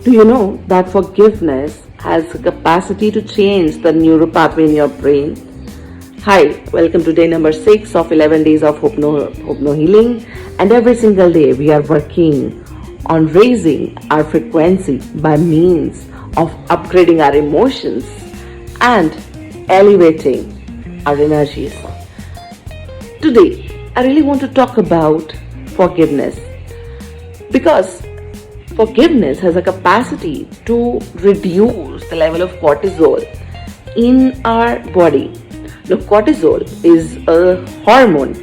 Do you know that forgiveness has the capacity to change the neural pathway in your brain? Hi, welcome to day number 6 of 11 days of Hopno Healing. And every single day we are working on raising our frequency by means of upgrading our emotions and elevating our energies. Today, I really want to talk about forgiveness because forgiveness has a capacity to reduce the level of cortisol in our body. Now, cortisol is a hormone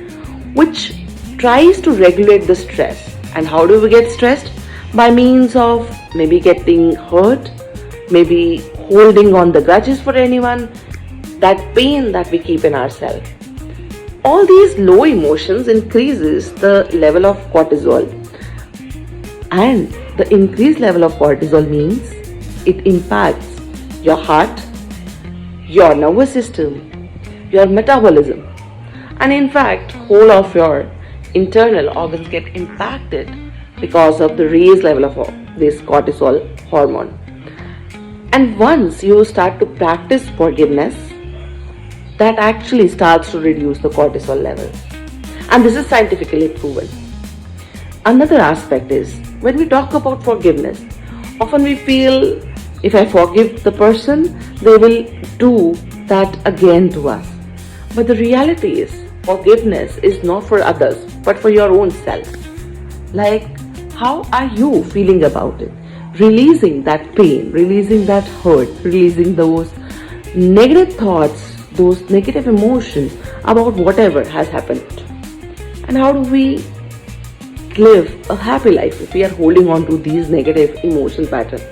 which tries to regulate the stress. And how do we get stressed? By means of maybe getting hurt, maybe holding on the grudges for anyone, that pain that we keep in ourselves. All these low emotions increases the level of cortisol, and the increased level of cortisol means it impacts your heart, your nervous system, your metabolism, and in fact whole of your internal organs get impacted because of the raised level of this cortisol hormone. And once you start to practice forgiveness, that actually starts to reduce the cortisol level. And this is scientifically proven. Another aspect is, when we talk about forgiveness, often we feel if I forgive the person, they will do that again to us. But the reality is, forgiveness is not for others, but for your own self. Like, how are you feeling about it? Releasing that pain, releasing that hurt, releasing those negative thoughts, those negative emotions about whatever has happened. And how do we live a happy life if we are holding on to these negative emotion patterns?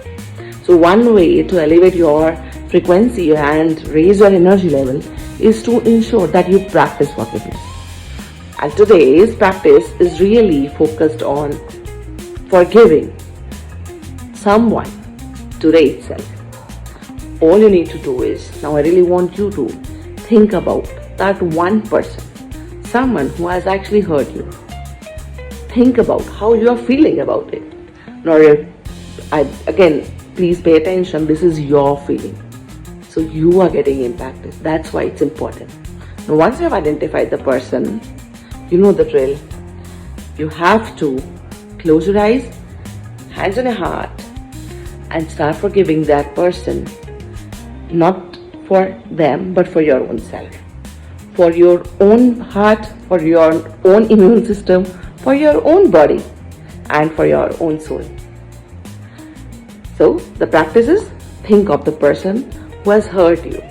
So one way to elevate your frequency and raise your energy level is to ensure that you practice forgiveness. And today's practice is really focused on forgiving someone today itself. All you need to do is, now I really want you to think about that one person, someone who has actually hurt you. Think about how you are feeling about it. Now, again, please pay attention, this is your feeling. So you are getting impacted. That's why it's important. Now, once you have identified the person, you know the drill. You have to close your eyes, hands on your heart, and start forgiving that person. Not for them, but for your own self. For your own heart, for your own immune system, for your own body, and for your own soul. So the practice is, think of the person who has hurt you.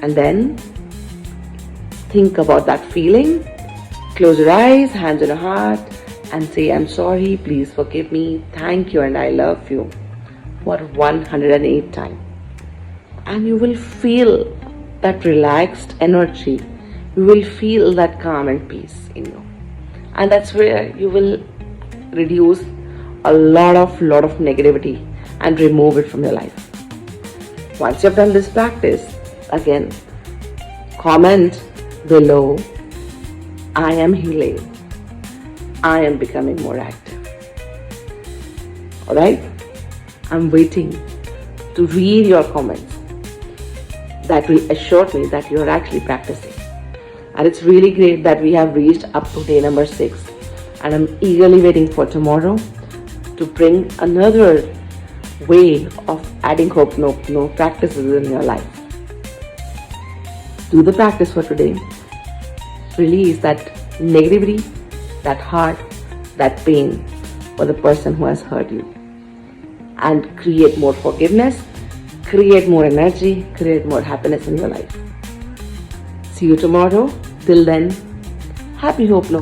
And then think about that feeling. Close your eyes, hands on your heart, and say, I'm sorry, please forgive me, thank you, and I love you for 108 times. And you will feel that relaxed energy. You will feel that calm and peace in you. And that's where you will reduce a lot of negativity and remove it from your life. Once you've done this practice, again, comment below, I am healing. I am becoming more active. Alright? I'm waiting to read your comments. That will assure me that you are actually practicing. And it's really great that we have reached up to day number 6. And I'm eagerly waiting for tomorrow to bring another way of adding Hopno practices in your life. Do the practice for today. Release that negativity, that hurt, that pain for the person who has hurt you. And create more forgiveness, create more energy, create more happiness in your life. See you tomorrow. Till then, happy Hopno.